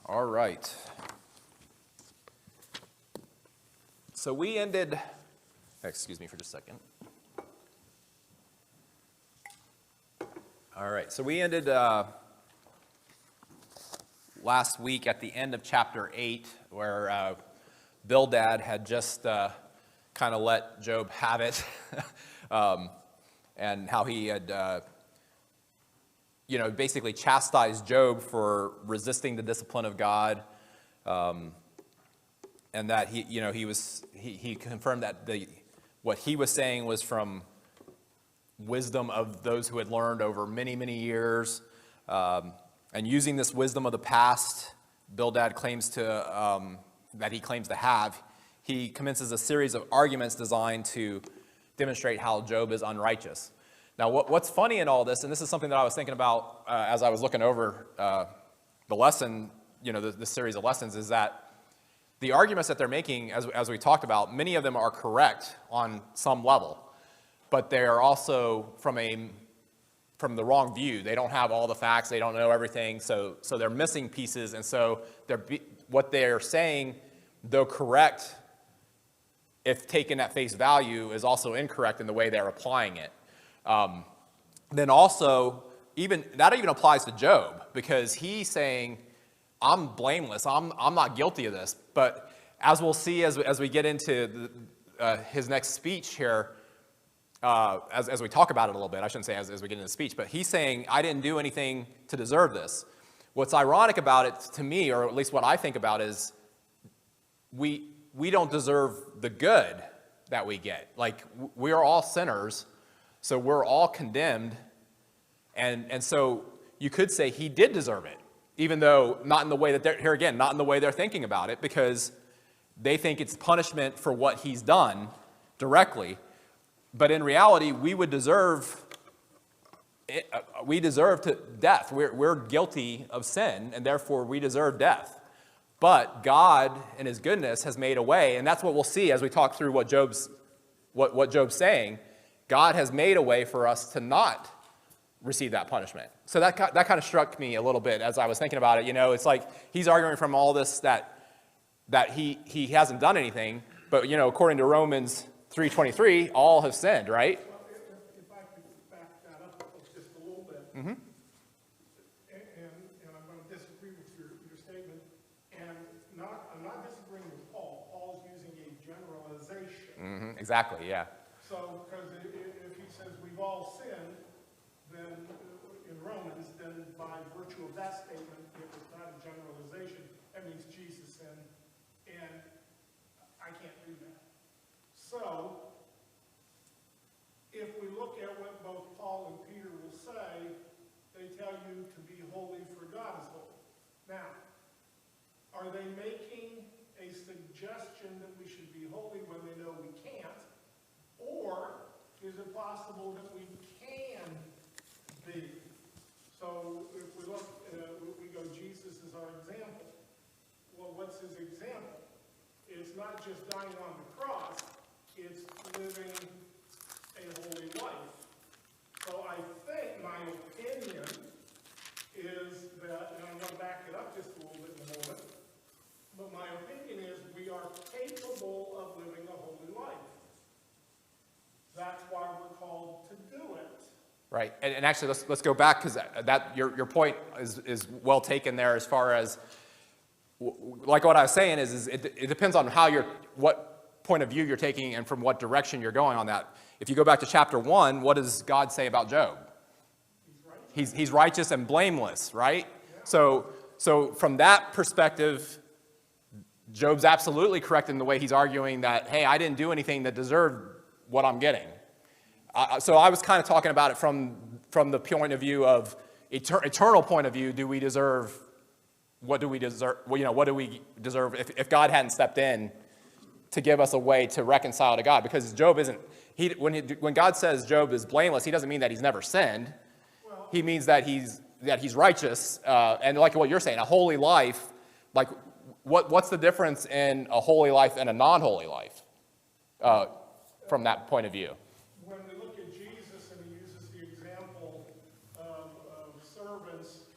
All right. So we ended, excuse me for just a second. All right, so we ended last week at the end of chapter 8, where Bildad had just kind of let Job have it, and how he had, basically chastised Job for resisting the discipline of God, and that he confirmed that what he was saying was from wisdom of those who had learned over many, many years, and using this wisdom of the past, Bildad claims to have. He commences a series of arguments designed to demonstrate how Job is unrighteous. Now, what's funny in all this, and this is something that I was thinking about as I was looking over the lesson, the series of lessons, is that the arguments that they're making, as we talked about, many of them are correct on some level, but they are also from the wrong view. They don't have all the facts. They don't know everything, so they're missing pieces, and so what they're saying, though correct, if taken at face value, is also incorrect in the way they're applying it. Then also, that even applies to Job, because he's saying, I'm blameless, I'm not guilty of this. But as we'll see as we get into his next speech here, as we talk about it a little bit, I shouldn't say as we get into the speech, but he's saying, I didn't do anything to deserve this. What's ironic about it to me, or at least what I think about, is we don't deserve the good that we get. Like, we are all sinners, so we're all condemned, and so you could say he did deserve it, even though not in the way that not in the way they're thinking about it, because they think it's punishment for what he's done directly. But in reality, we deserve death. We're guilty of sin, and therefore we deserve death. But God, in his goodness, has made a way, and that's what we'll see as we talk through what Job's saying. God has made a way for us to not receive that punishment. So that kind of struck me a little bit as I was thinking about it. It's like he's arguing from all this that he hasn't done anything, but according to Romans 3:23, all have sinned, right? Well, if I could back that up just a little bit, Mm-hmm. and I'm going to disagree with your statement, and I'm not disagreeing with Paul. Paul's using a generalization. Mm-hmm. Exactly, yeah. So, because if he says we've all sinned, then in Romans, then by virtue of that statement, if it's not a generalization, that means Jesus sinned, and I can't do that. So, if we look at what both Paul and Peter will say, they tell you to be holy for God is holy. Now, are they making a suggestion that we should be holy when they know we can't? Or is it possible that we can be? So if we look, we go, Jesus is our example. Well, what's his example? It's not just dying on the cross, it's living a holy life. So I think my opinion is that, and I'm going to back it up just a little bit in a moment, but my opinion is we are capable of living a holy life. That's why we're called to do it. Right, and actually, let's go back, because your point is well taken there. As far as, like what I was saying is it depends on what point of view you're taking and from what direction you're going on that. If you go back to chapter 1, what does God say about Job? He's righteous and blameless, right? Yeah. So from that perspective, Job's absolutely correct in the way he's arguing that, hey, I didn't do anything that deserved what I'm getting. So I was kind of talking about it from the point of view of eternal point of view. What do we deserve? What do we deserve if God hadn't stepped in to give us a way to reconcile to God? Because Job isn't. When God says Job is blameless, he doesn't mean that he's never sinned. Well, he means that he's righteous, and like what you're saying, a holy life. Like what's the difference in a holy life and a non-holy life from that point of view? when we look at Jesus and he uses the example of servants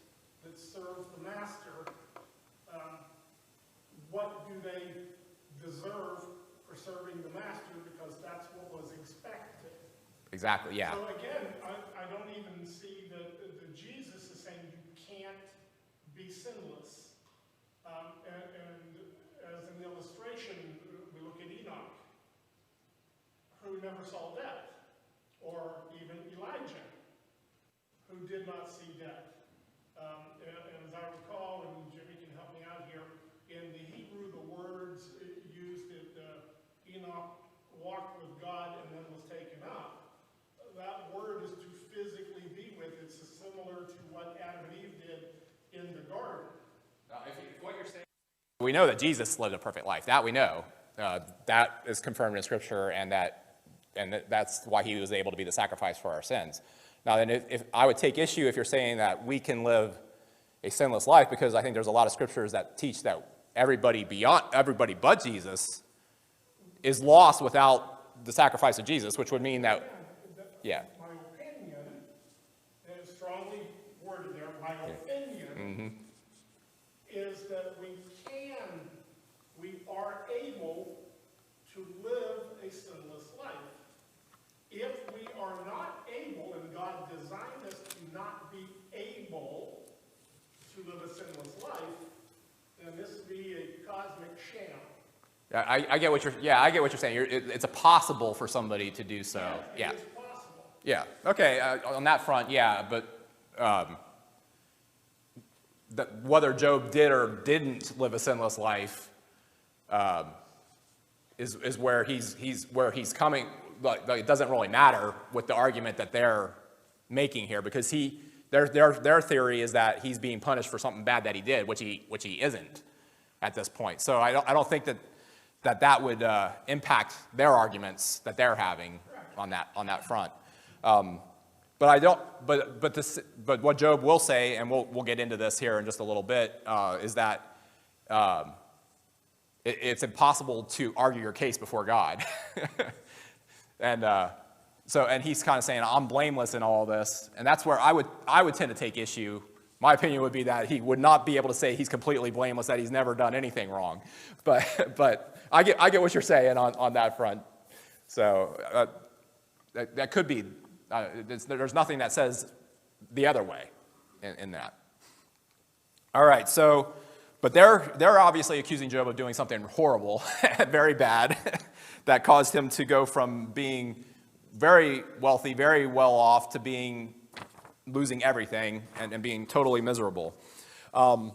that serve the master, serving the master because that's what was expected. Exactly, yeah. So again, I don't even see that Jesus is saying you can't be sinless. And as an illustration, we look at Enoch, who never saw death, or even Elijah, who did not see death. And as I recall, and Jimmy can help me out here, in the Hebrew, the words used that Enoch walked with God and then was taken up. That word is to physically be with. It's similar to what Adam and Eve did in the garden. If what you're saying, we know that Jesus lived a perfect life. That we know. That is confirmed in Scripture, and that's why he was able to be the sacrifice for our sins. Now, then, if I would take issue if you're saying that we can live a sinless life, because I think there's a lot of scriptures that teach that everybody but Jesus is lost without the sacrifice of Jesus, which would mean that, yeah. My opinion, and it's strongly worded there, my opinion is that we are able to live a sinless life. If we are not able, and God designed us to not be able to live a sinless life, then this would be a cosmic sham. I get what you're saying. It's a possible for somebody to do so. Yeah, it is possible. Yeah. Okay. On that front, yeah. But whether Job did or didn't live a sinless life is where he's coming. Like, it doesn't really matter with the argument that they're making here, because their theory is that he's being punished for something bad that he did, which he isn't at this point. So I don't think that would impact their arguments that they're having on that front. But what Job will say, and we'll get into this here in just a little bit, is that it's impossible to argue your case before God. And he's kind of saying, I'm blameless in all this, and that's where I would tend to take issue. My opinion would be that he would not be able to say he's completely blameless, that he's never done anything wrong. But I get what you're saying on that front. So that could be. There's nothing that says the other way in that. All right. So, but they're obviously accusing Job of doing something horrible, very bad, that caused him to go from being very wealthy, very well off, to losing everything and being totally miserable. And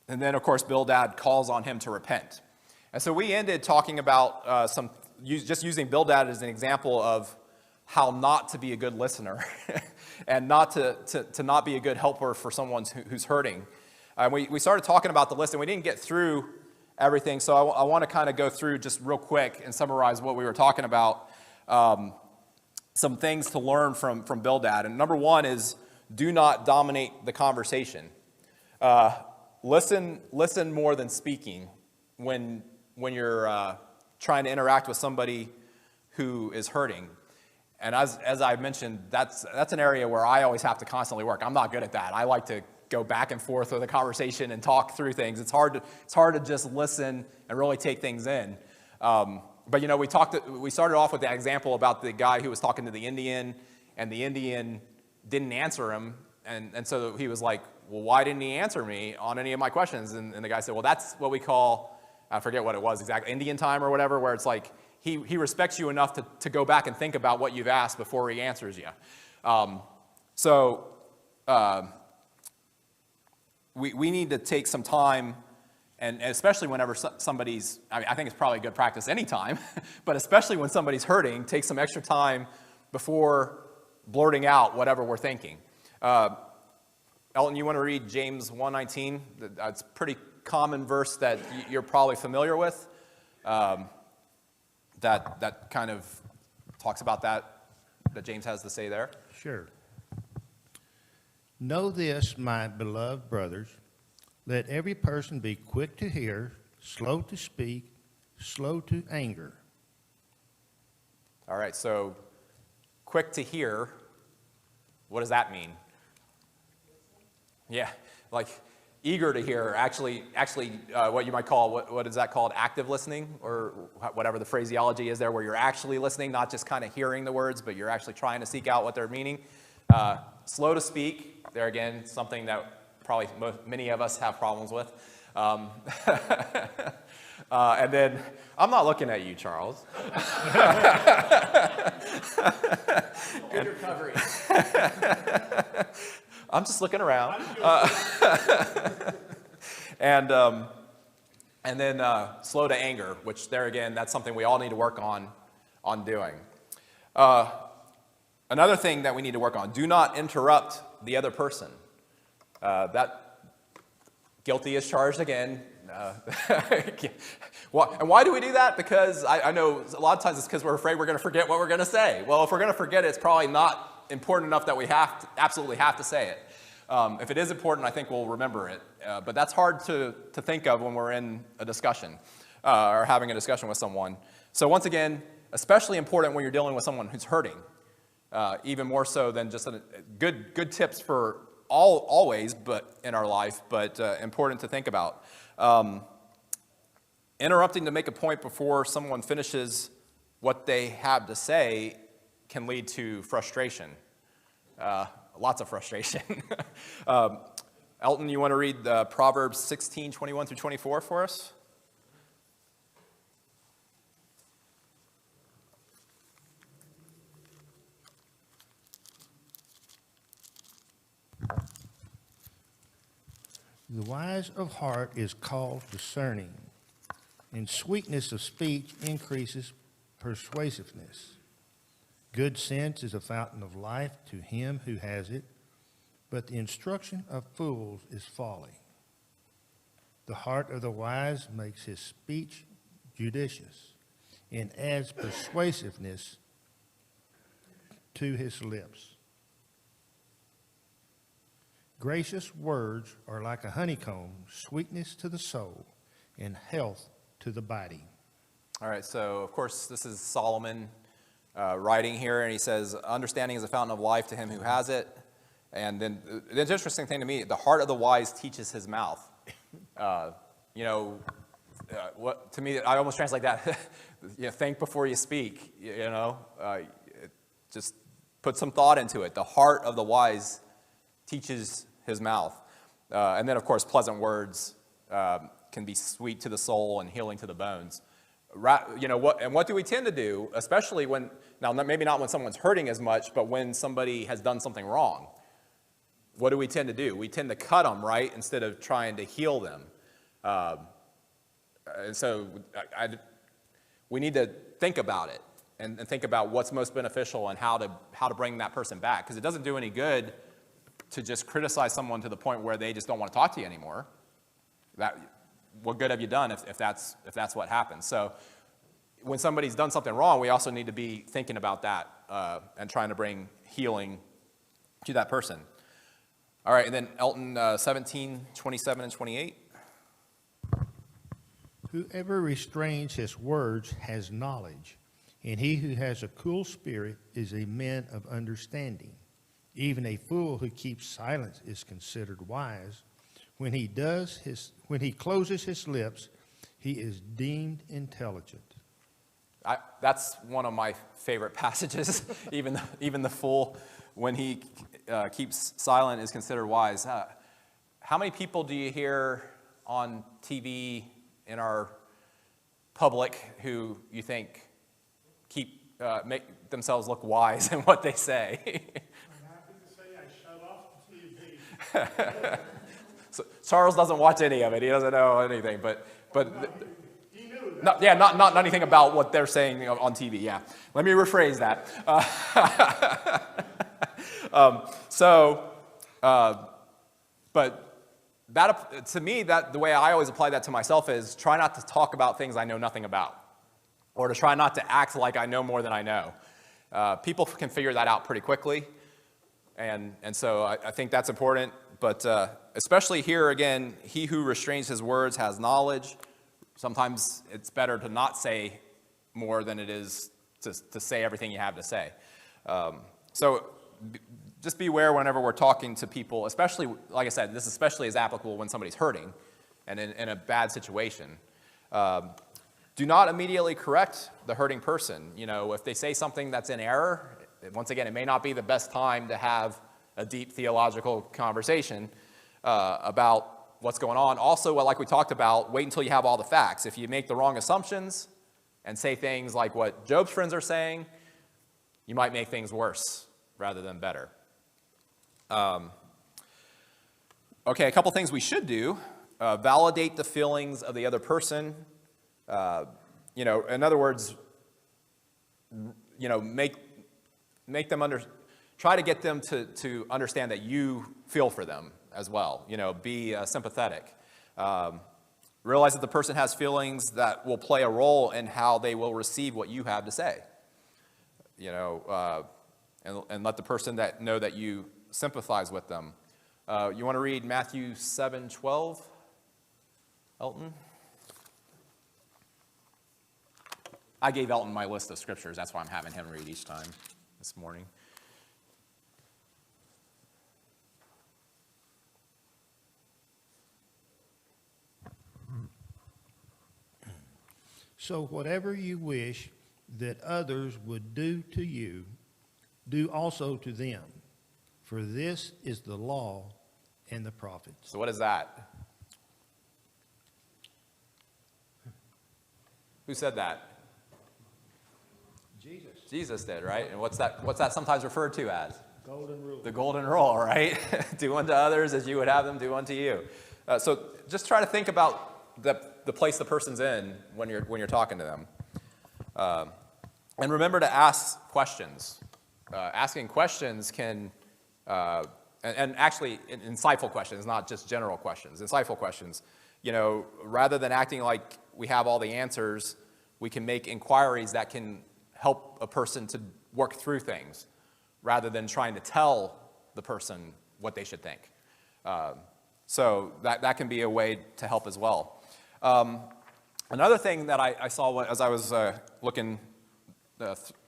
then, of course, Bildad calls on him to repent. And so we ended talking about just using Bildad as an example of how not to be a good listener and not to not be a good helper for someone who's hurting. We started talking about the list, and we didn't get through everything, so I want to kind of go through just real quick and summarize what we were talking about. Some things to learn from Bildad. And number one is, do not dominate the conversation. Listen more than speaking when you're trying to interact with somebody who is hurting. And as I mentioned, that's an area where I always have to constantly work. I'm not good at that. I like to go back and forth with a conversation and talk through things. It's hard to just listen and really take things in. But we started off with the example about the guy who was talking to the Indian, and the Indian didn't answer him, and so he was like, well, why didn't he answer me on any of my questions? And the guy said, well, that's what we call, I forget what it was exactly, Indian time or whatever, where it's like he respects you enough to go back and think about what you've asked before he answers you. We need to take some time, and especially whenever somebody's, I think it's probably good practice anytime, but especially when somebody's hurting, take some extra time before blurting out whatever we're thinking. Elton, you want to read James 1:19? That's a pretty common verse that you're probably familiar with. That kind of talks about that James has to say there. Sure. Know this, my beloved brothers, let every person be quick to hear, slow to speak, slow to anger. All right, so quick to hear, what does that mean? Yeah, like eager to hear, actually, what you might call, what is that called, active listening, or whatever the phraseology is there, where you're actually listening, not just kind of hearing the words, but you're actually trying to seek out what they're meaning. Slow to speak, there again, something that probably many of us have problems with. And then, I'm not looking at you, Charles. Good recovery. I'm just looking around. And then slow to anger, which there again, that's something we all need to work on doing. Another thing that we need to work on, do not interrupt the other person. That guilty is charged again. And why do we do that? Because I know a lot of times it's because we're afraid we're going to forget what we're going to say. Well, if we're going to forget it, it's probably not important enough that we absolutely have to say it. If it is important, I think we'll remember it. But that's hard to think of when we're in a discussion or having a discussion with someone. So once again, especially important when you're dealing with someone who's hurting, even more so than just good tips for always, but in our life, but important to think about. Interrupting to make a point before someone finishes what they have to say can lead to frustration, lots of frustration. Elton, you want to read Proverbs 16:21 through 24 for us? The wise of heart is called discerning, and sweetness of speech increases persuasiveness. Good sense is a fountain of life to him who has it, but the instruction of fools is folly. The heart of the wise makes his speech judicious and adds persuasiveness to his lips. Gracious words are like a honeycomb, sweetness to the soul and health to the body. All right, so of course this is Solomon writing here, and he says, understanding is a fountain of life to him who has it. And then the interesting thing to me, the heart of the wise teaches his mouth. What to me, I almost translate that, think before you speak, just put some thought into it. The heart of the wise teaches his mouth. And then, of course, pleasant words can be sweet to the soul and healing to the bones. What do we tend to do, especially when, now maybe not when someone's hurting as much, but when somebody has done something wrong? What do we tend to do? We tend to cut them, right, instead of trying to heal them. And so we need to think about it and think about what's most beneficial and how to bring that person back. Because it doesn't do any good to just criticize someone to the point where they just don't want to talk to you anymore. What good have you done if that's what happens? So when somebody's done something wrong, we also need to be thinking about that and trying to bring healing to that person. All right, and then Elton 17:27 and 28. Whoever restrains his words has knowledge, and he who has a cool spirit is a man of understanding. Even a fool who keeps silence is considered wise. When he closes his lips, he is deemed intelligent. That's one of my favorite passages. even the fool, when he keeps silent, is considered wise. How many people do you hear on TV in our public who you think make themselves look wise in what they say? I'm happy to say I shut off the TV. So Charles doesn't watch any of it. He doesn't know anything. But He knew that. not anything about what they're saying on TV. Yeah, let me rephrase that. But that, to me, the way I always apply that to myself is try not to talk about things I know nothing about, or to try not to act like I know more than I know. People can figure that out pretty quickly, and so I think that's important. But especially here, again, he who restrains his words has knowledge. Sometimes it's better to not say more than it is to say everything you have to say. So just beware whenever we're talking to people, especially, like I said, this especially is applicable when somebody's hurting and in a bad situation. Do not immediately correct the hurting person. You know, if they say something that's in error, once again, it may not be the best time to have a deep theological conversation about what's going on. Also, like we talked about, wait until you have all the facts. If you make the wrong assumptions and say things like what Job's friends are saying, you might make things worse rather than better. Okay, a couple things we should do. Validate the feelings of the other person. You know, in other words, you know, make them try to get them to understand that you feel for them as well. You know, be sympathetic. Realize that the person has feelings that will play a role in how they will receive what you have to say. You know, and let the person know that you sympathize with them. You want to read Matthew 7:12, Elton? I gave Elton my list of scriptures. That's why I'm having him read each time this morning. So whatever you wish that others would do to you, do also to them. For this is the law and the prophets. So what is that? Who said that? Jesus. Jesus did, right? And what's that sometimes referred to as? Golden rule. The golden rule, right? Do unto others as you would have them do unto you. So just try to think about the place the person's in when you're talking to them. And remember to ask questions. Asking questions can, and actually insightful questions, not just general questions, insightful questions. You know, rather than acting like we have all the answers, we can make inquiries that can help a person to work through things rather than trying to tell the person what they should think. So that can be a way to help as well. Another thing that I saw as I was looking,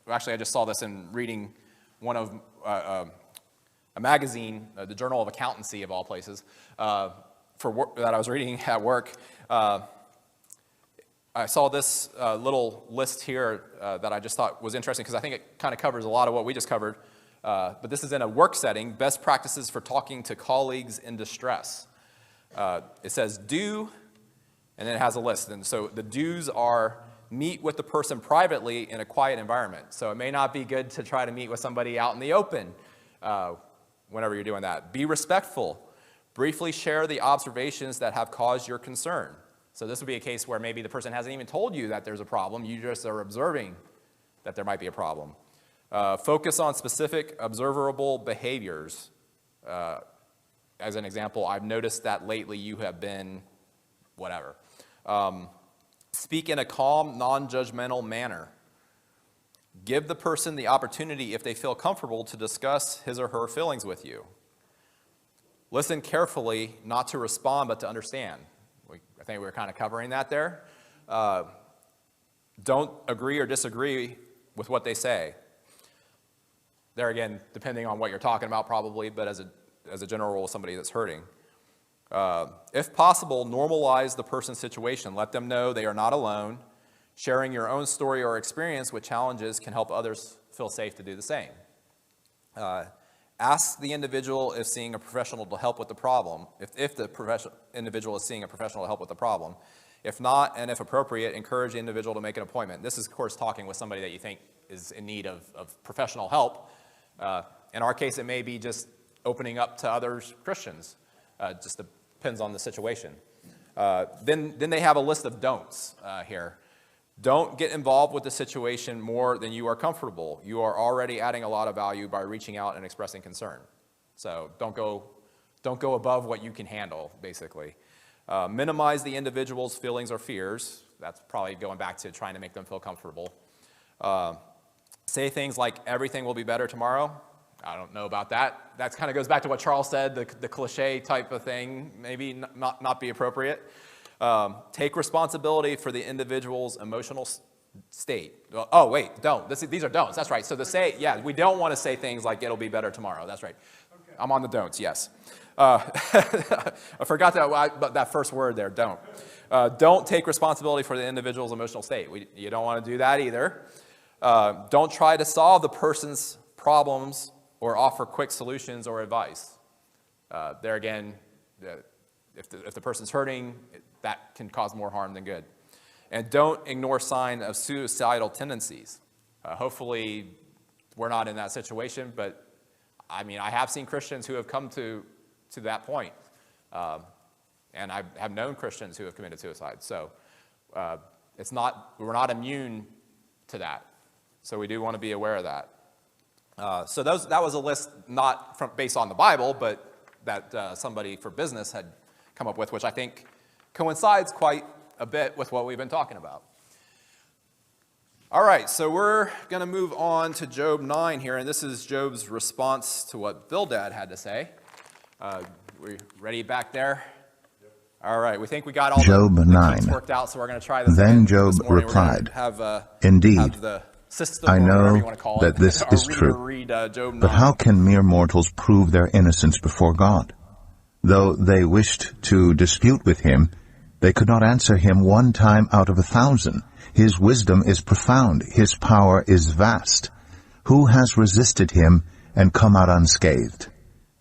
actually I just saw this in reading one of a magazine, the Journal of Accountancy of all places, for work, that I was reading at work. I saw this little list here that I just thought was interesting because I think it kind of covers a lot of what we just covered. But this is in a work setting, best practices for talking to colleagues in distress. It says do, and then it has a list. And so the do's are meet with the person privately in a quiet environment. So it may not be good to try to meet with somebody out in the open whenever you're doing that. Be respectful. Briefly share the observations that have caused your concern. So this would be a case where maybe the person hasn't even told you that there's a problem. You just are observing that there might be a problem. Focus on specific observable behaviors. As an example, I've noticed that lately you have been whatever. Speak in a calm, non-judgmental manner. Give the person the opportunity, if they feel comfortable, to discuss his or her feelings with you. Listen carefully, not to respond, but to understand. I think we were kind of covering that there. Don't agree or disagree with what they say. There again, depending on what you're talking about probably, but as a general rule, somebody that's hurting. If possible, normalize the person's situation. Let them know they are not alone. Sharing your own story or experience with challenges can help others feel safe to do the same. Ask the individual if seeing a professional to help with the problem, if the individual is seeing a professional to help with the problem. If not, and if appropriate, encourage the individual to make an appointment. This is, of course, talking with somebody that you think is in need of professional help. In our case, it may be just opening up to other Christians. Just depends on the situation. Then they have a list of don'ts here. Don't get involved with the situation more than you are comfortable. You are already adding a lot of value by reaching out and expressing concern. So don't go above what you can handle, basically. Minimize the individual's feelings or fears. That's probably going back to trying to make them feel comfortable. Say things like, everything will be better tomorrow. I don't know about that. That kind of goes back to what Charles said, the cliche type of thing, maybe not be appropriate. Take responsibility for the individual's emotional state. Oh, wait, don't. These are don'ts. That's right. So we don't want to say things like it'll be better tomorrow. That's right. Okay. I'm on the don'ts, yes. I forgot that first word there, don't. Don't take responsibility for the individual's emotional state. You don't want to do that either. Don't try to solve the person's problems or offer quick solutions or advice. There again, if the person's hurting, that can cause more harm than good. And don't ignore signs of suicidal tendencies. Hopefully, we're not in that situation, but I mean, I have seen Christians who have come to that point. And I have known Christians who have committed suicide. So we're not immune to that. So we do want to be aware of that. So that was a list not based on the Bible, but that somebody for business had come up with, which I think coincides quite a bit with what we've been talking about. All right, so we're going to move on to Job 9 here, and this is Job's response to what Bildad had to say. We ready back there? Yep. All right, we think we got all Job the 9. kinks worked out, so we're going to try this Then again Job this morning. replied, Indeed, have the system, I or whatever know you want to call that it, this our is reader true. read Job 9. But how can mere mortals prove their innocence before God? Though they wished to dispute with him, they could not answer him 1 time out of 1,000. His wisdom is profound. His power is vast. Who has resisted him and come out unscathed?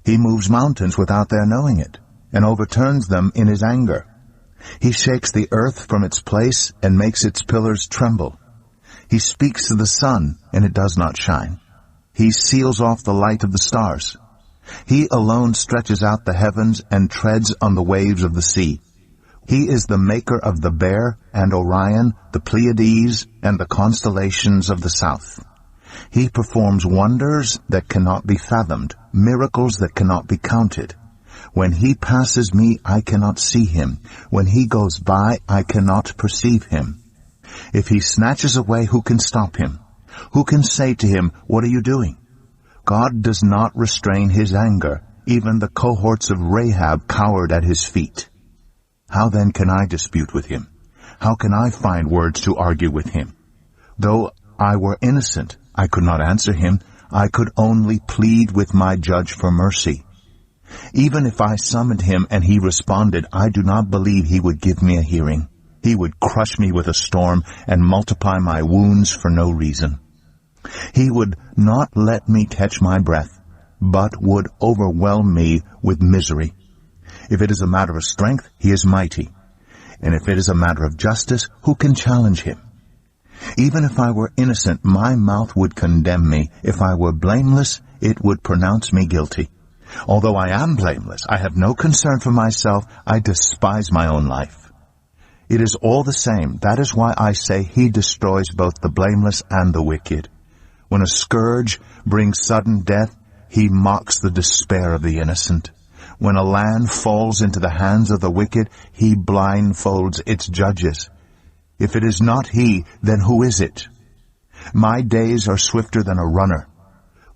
He moves mountains without their knowing it, and overturns them in his anger. He shakes the earth from its place and makes its pillars tremble. He speaks to the sun, and it does not shine. He seals off the light of the stars. He alone stretches out the heavens and treads on the waves of the sea. He is the maker of the Bear and Orion, the Pleiades, and the constellations of the south. He performs wonders that cannot be fathomed, miracles that cannot be counted. When he passes me, I cannot see him. When he goes by, I cannot perceive him. If he snatches away, who can stop him? Who can say to him, what are you doing? God does not restrain his anger. Even the cohorts of Rahab cowered at his feet. How then can I dispute with him? How can I find words to argue with him? Though I were innocent, I could not answer him. I could only plead with my judge for mercy. Even if I summoned him and he responded, I do not believe he would give me a hearing. He would crush me with a storm and multiply my wounds for no reason. He would not let me catch my breath, but would overwhelm me with misery. If it is a matter of strength, he is mighty. And if it is a matter of justice, who can challenge him? Even if I were innocent, my mouth would condemn me. If I were blameless, it would pronounce me guilty. Although I am blameless, I have no concern for myself. I despise my own life. It is all the same. That is why I say he destroys both the blameless and the wicked. When a scourge brings sudden death, he mocks the despair of the innocent. When a land falls into the hands of the wicked, he blindfolds its judges. If it is not he, then who is it? My days are swifter than a runner.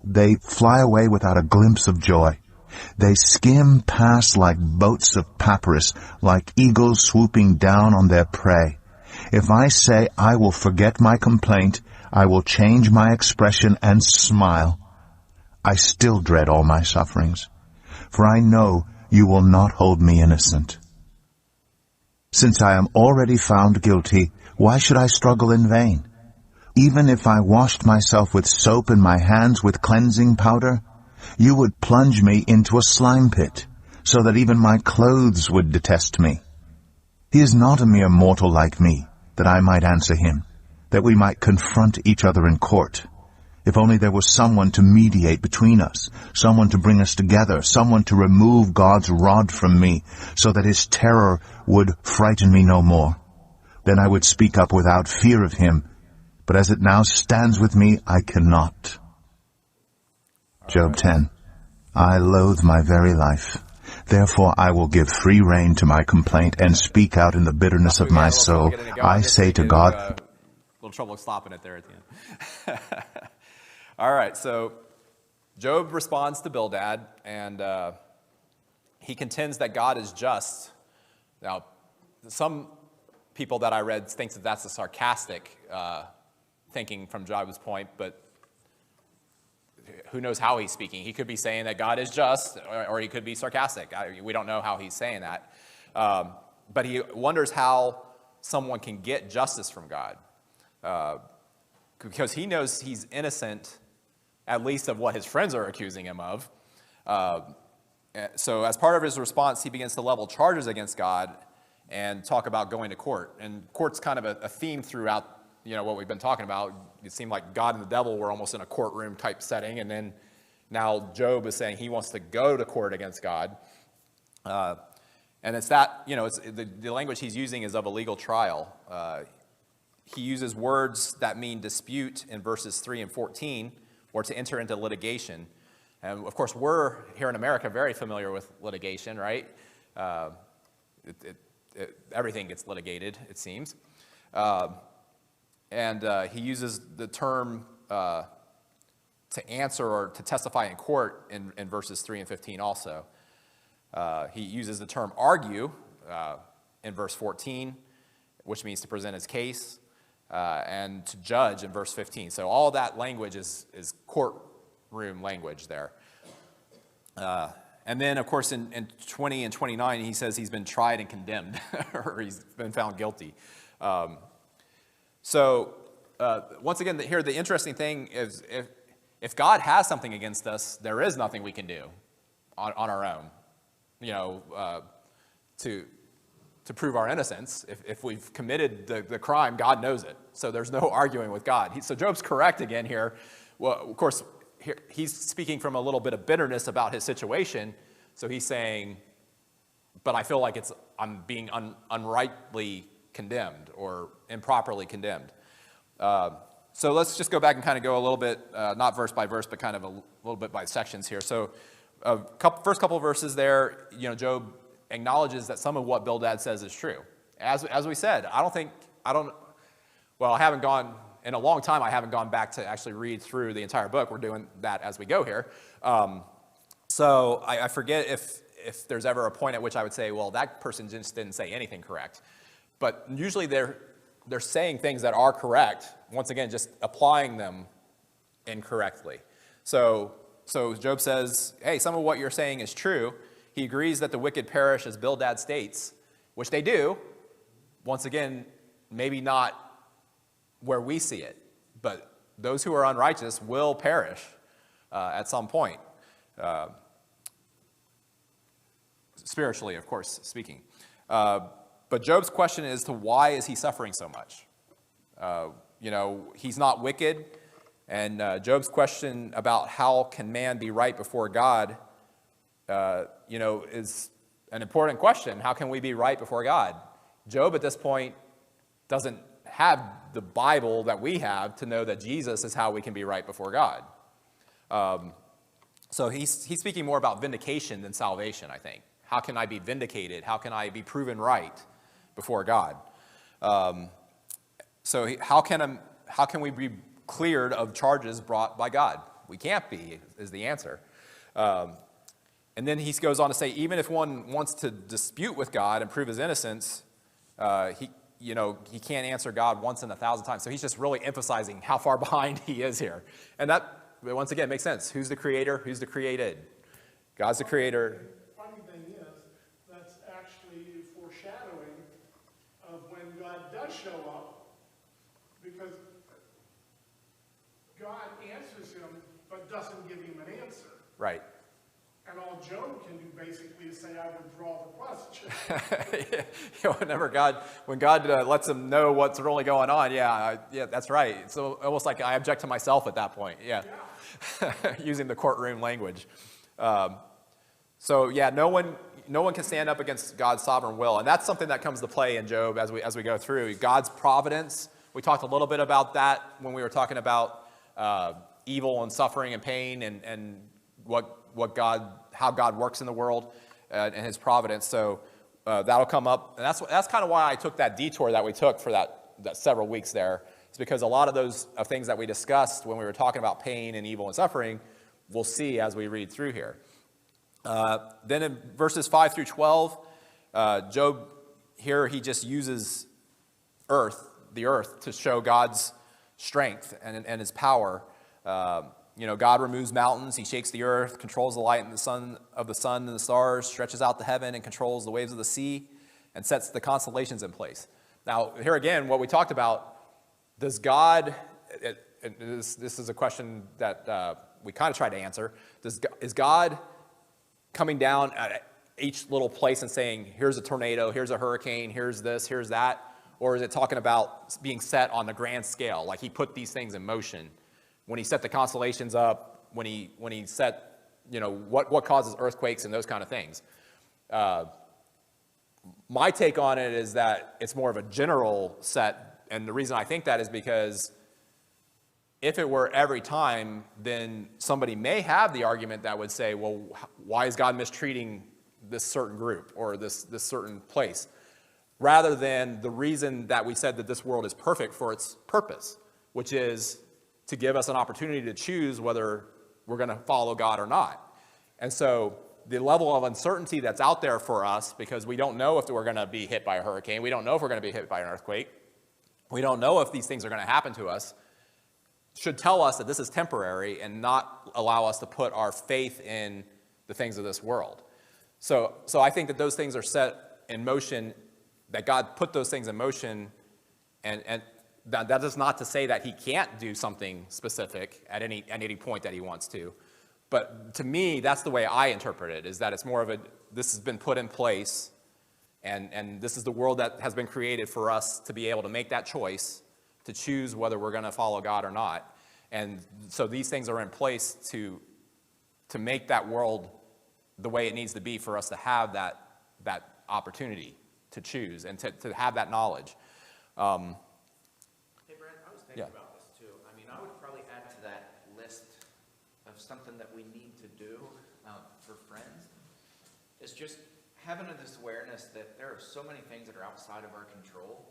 They fly away without a glimpse of joy. They skim past like boats of papyrus, like eagles swooping down on their prey. If I say I will forget my complaint, I will change my expression and smile. I still dread all my sufferings, for I know you will not hold me innocent. Since I am already found guilty, why should I struggle in vain? Even if I washed myself with soap and my hands with cleansing powder, you would plunge me into a slime pit, so that even my clothes would detest me. He is not a mere mortal like me, that I might answer him, that we might confront each other in court. If only there was someone to mediate between us, someone to bring us together, someone to remove God's rod from me, so that his terror would frighten me no more. Then I would speak up without fear of him, but as it now stands with me, I cannot. Job 10. I loathe my very life. Therefore I will give free rein to my complaint and speak out in the bitterness of my soul. I say to God... a little trouble stopping it there at the end. All right, so Job responds to Bildad, and he contends that God is just. Now, some people that I read think that that's a sarcastic thinking from Job's point, but who knows how he's speaking. He could be saying that God is just, or he could be sarcastic. We don't know how he's saying that. But he wonders how someone can get justice from God. Because he knows he's innocent, at least of what his friends are accusing him of. So as part of his response, he begins to level charges against God and talk about going to court. And court's kind of a theme throughout, what we've been talking about. It seemed like God and the devil were almost in a courtroom type setting, and then now Job is saying he wants to go to court against God. And it's that, it's the language he's using is of a legal trial. He uses words that mean dispute in verses 3 and 14, or to enter into litigation. And of course, we're here in America very familiar with litigation, right? Everything gets litigated, it seems. And he uses the term to answer or to testify in court in verses 3 and 15 also. He uses the term argue in verse 14, which means to present his case, and to judge in verse 15. So all that language is courtroom language there. And then, of course, in 20 and 29, he says he's been tried and condemned, or he's been found guilty. So once again, here the interesting thing is if God has something against us, there is nothing we can do on our own, to prove our innocence. If we've committed the crime, God knows it. So there's no arguing with God. So Job's correct again here. Well, of course, here, he's speaking from a little bit of bitterness about his situation. So he's saying, but I feel like I'm being unrightly condemned or improperly condemned. So let's just go back and kind of go a little bit, not verse by verse, but kind of a little bit by sections here. So first couple of verses there, Job acknowledges that some of what Bildad says is true. As we said, I haven't gone, in a long time, I haven't gone back to actually read through the entire book. We're doing that as we go here. So I forget if there's ever a point at which I would say, well, that person just didn't say anything correct. But usually they're saying things that are correct, once again, just applying them incorrectly. So Job says, hey, some of what you're saying is true. He agrees that the wicked perish as Bildad states, which they do. Once again, maybe not where we see it, but those who are unrighteous will perish at some point. Spiritually, of course, speaking. But Job's question is to why is he suffering so much? He's not wicked. And Job's question about how can man be right before God, is an important question. How can we be right before God? Job at this point doesn't have the Bible that we have to know that Jesus is how we can be right before God. So he's speaking more about vindication than salvation, I think. How can I be vindicated? How can I be proven right before God? So how can we be cleared of charges brought by God? We can't be, is the answer. And then he goes on to say, even if one wants to dispute with God and prove his innocence, he can't answer God once in 1,000 times. So he's just really emphasizing how far behind he is here. And that, once again, makes sense. Who's the creator? Who's the created? God's the creator. Funny thing is, that's actually foreshadowing of when God does show up, because God answers him, but doesn't give him an answer. Right. And all Job can do basically is say, I withdraw the question. When God lets him know what's really going on, yeah, that's right. It's almost like I object to myself at that point, yeah. Using the courtroom language. No one can stand up against God's sovereign will, and that's something that comes to play in Job as we go through. God's providence, we talked a little bit about that when we were talking about evil and suffering and pain and how God works in the world and his providence. So that'll come up, and that's kind of why I took that detour that we took for that several weeks there. It's because a lot of those things that we discussed when we were talking about pain and evil and suffering, we'll see as we read through here. Then in verses 5 through 12, Job here he just uses the earth, to show God's strength and his power. God removes mountains, he shakes the earth, controls the light and the sun and the stars, stretches out the heaven and controls the waves of the sea, and sets the constellations in place. Now, here again, what we talked about, does God, this is a question that we kind of tried to answer, is God coming down at each little place and saying, here's a tornado, here's a hurricane, here's this, here's that? Or is it talking about being set on the grand scale, like he put these things in motion? When he set the constellations up, when he set, what causes earthquakes and those kind of things. My take on it is that it's more of a general set, and the reason I think that is because if it were every time, then somebody may have the argument that would say, well, why is God mistreating this certain group or this certain place? Rather than the reason that we said that this world is perfect for its purpose, which is to give us an opportunity to choose whether we're going to follow God or not. And so the level of uncertainty that's out there for us, because we don't know if we're going to be hit by a hurricane, we don't know if we're going to be hit by an earthquake, we don't know if these things are going to happen to us, should tell us that this is temporary and not allow us to put our faith in the things of this world. So I think that those things are set in motion, that God put those things in motion, and that is not to say that he can't do something specific at any point that he wants to. But to me, that's the way I interpret it, is that it's more of this has been put in place, and this is the world that has been created for us to be able to make that choice, to choose whether we're going to follow God or not. And so these things are in place to make that world the way it needs to be for us to have that opportunity to choose and to have that knowledge. Hey, Brent, I was thinking about this too. I mean, I would probably add to that list of something that we need to do for friends, is just having this awareness that there are so many things that are outside of our control.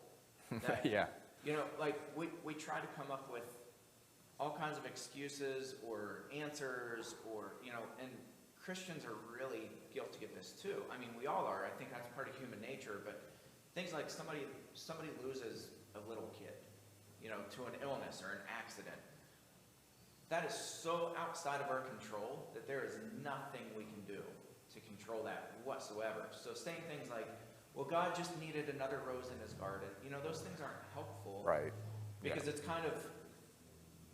That, Yeah. Like we try to come up with all kinds of excuses or answers and Christians are really guilty of this too. I mean, we all are. I think that's part of human nature, but things like somebody loses a little kid, to an illness or an accident. That is so outside of our control that there is nothing we can do to control that whatsoever. So saying things like, well, God just needed another rose in his garden, those things aren't helpful. Right. Because it's kind of,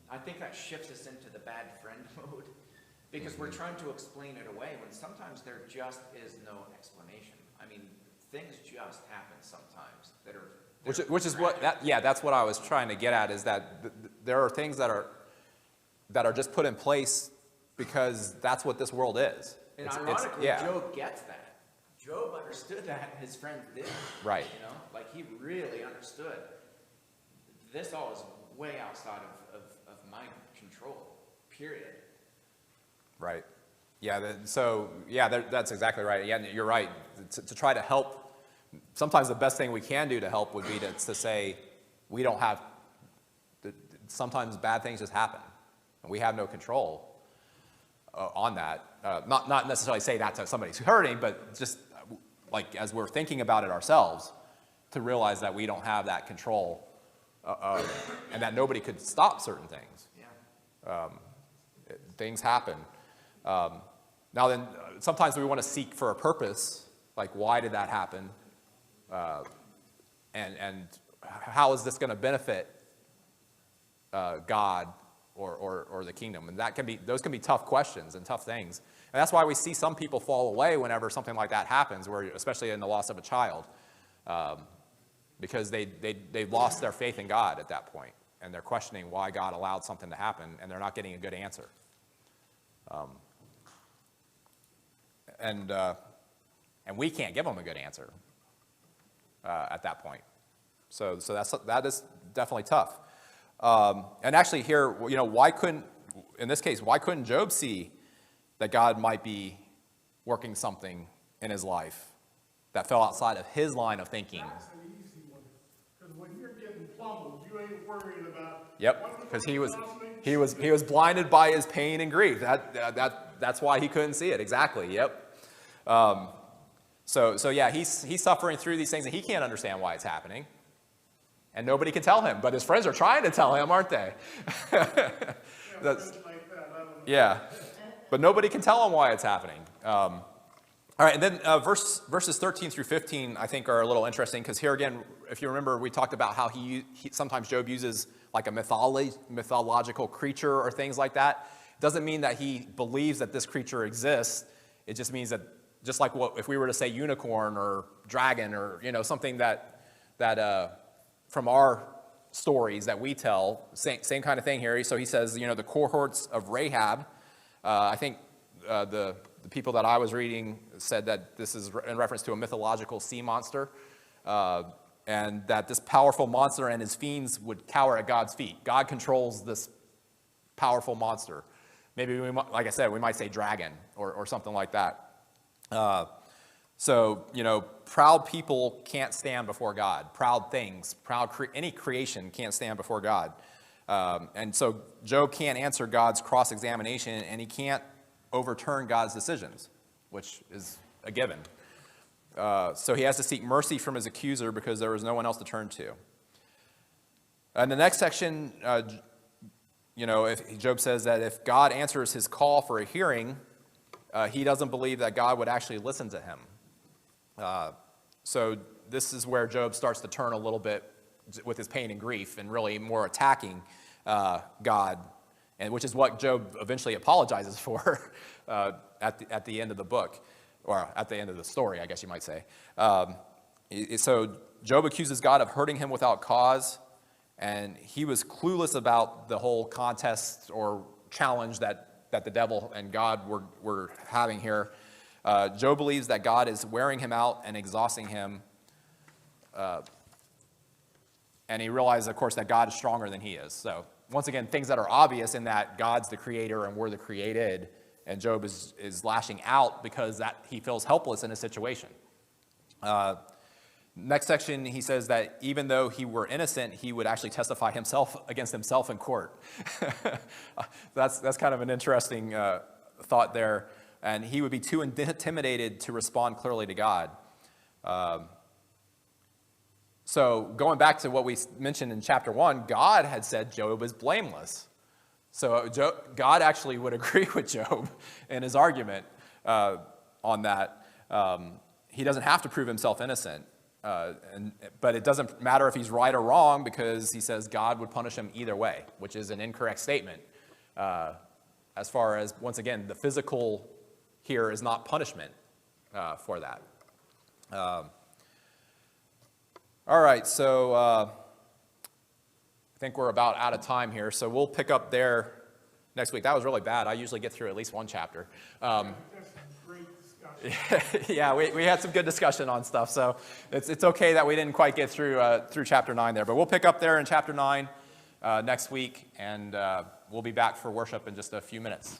I think that shifts us into the bad friend mode, because we're trying to explain it away when sometimes there just is no explanation. I mean, things just happen sometimes that are Which is what that's what I was trying to get at, is that there are things that are just put in place because that's what this world is. And ironically, Job gets that. Job understood that, and his friends didn't. Right. Like he really understood. This all is way outside of my control, period. Right. Yeah, that's exactly right. Yeah, you're right. To try to help, sometimes the best thing we can do to help would be to say, we don't have, sometimes bad things just happen, and we have no control on that. Not necessarily say that to somebody who's hurting, but just like as we're thinking about it ourselves, to realize that we don't have that control, and that nobody could stop certain things. Yeah. Things happen. Now then, sometimes we want to seek for a purpose, like why did that happen, and how is this going to benefit God or the kingdom? And those can be tough questions and tough things. And that's why we see some people fall away whenever something like that happens, especially in the loss of a child, because they've lost their faith in God at that point, and they're questioning why God allowed something to happen, and they're not getting a good answer. And we can't give them a good answer at that point. So that is definitely tough. And actually here, why couldn't Job see that God might be working something in his life that fell outside of his line of thinking? That's an easy one, because when you're getting pummeled, you ain't worried about. Yep, because he was blinded by his pain and grief. That's why he couldn't see it. Exactly. Yep. So yeah, he's suffering through these things, and he can't understand why it's happening. And nobody can tell him, but his friends are trying to tell him, aren't they? That's, yeah, but nobody can tell him why it's happening. All right, and then verses 13 through 15, I think, are a little interesting, because here again, if you remember, we talked about how sometimes Job uses like a mythological creature or things like that. It doesn't mean that he believes that this creature exists. It just means that, just like if we were to say unicorn or dragon or something that from our stories that we tell, same kind of thing here. So he says, the cohorts of Rahab. I think the people that I was reading said that this is in reference to a mythological sea monster, and that this powerful monster and his fiends would cower at God's feet. God controls this powerful monster. Maybe, like I said, we might say dragon or something like that. So, proud people can't stand before God. Proud things, any creation can't stand before God. And so Job can't answer God's cross-examination, and he can't overturn God's decisions, which is a given. So he has to seek mercy from his accuser because there was no one else to turn to. And the next section, if Job says that if God answers his call for a hearing, he doesn't believe that God would actually listen to him. So this is where Job starts to turn a little bit with his pain and grief and really more attacking God, and which is what Job eventually apologizes for at the end of the book, or at the end of the story, I guess you might say. So Job accuses God of hurting him without cause, and he was clueless about the whole contest or challenge that the devil and God were having here. Job believes that God is wearing him out and exhausting him. And he realizes, of course, that God is stronger than he is. So once again, things that are obvious in that God's the creator and we're the created. And Job is lashing out because that he feels helpless in a situation. Next section, he says that even though he were innocent, he would actually testify against himself in court. That's kind of an interesting thought there. And he would be too intimidated to respond clearly to God. So going back to what we mentioned in chapter 1, God had said Job is blameless. So God actually would agree with Job in his argument on that. He doesn't have to prove himself innocent. But it doesn't matter if he's right or wrong, because he says God would punish him either way, which is an incorrect statement. As far as, once again, the physical here is not punishment for that. All right, so I think we're about out of time here, so we'll pick up there next week. That was really bad. I usually get through at least one chapter. That's great discussion. Yeah, we had some good discussion on stuff, so it's okay that we didn't quite get through chapter 9 there. But we'll pick up there in chapter 9 next week, and we'll be back for worship in just a few minutes.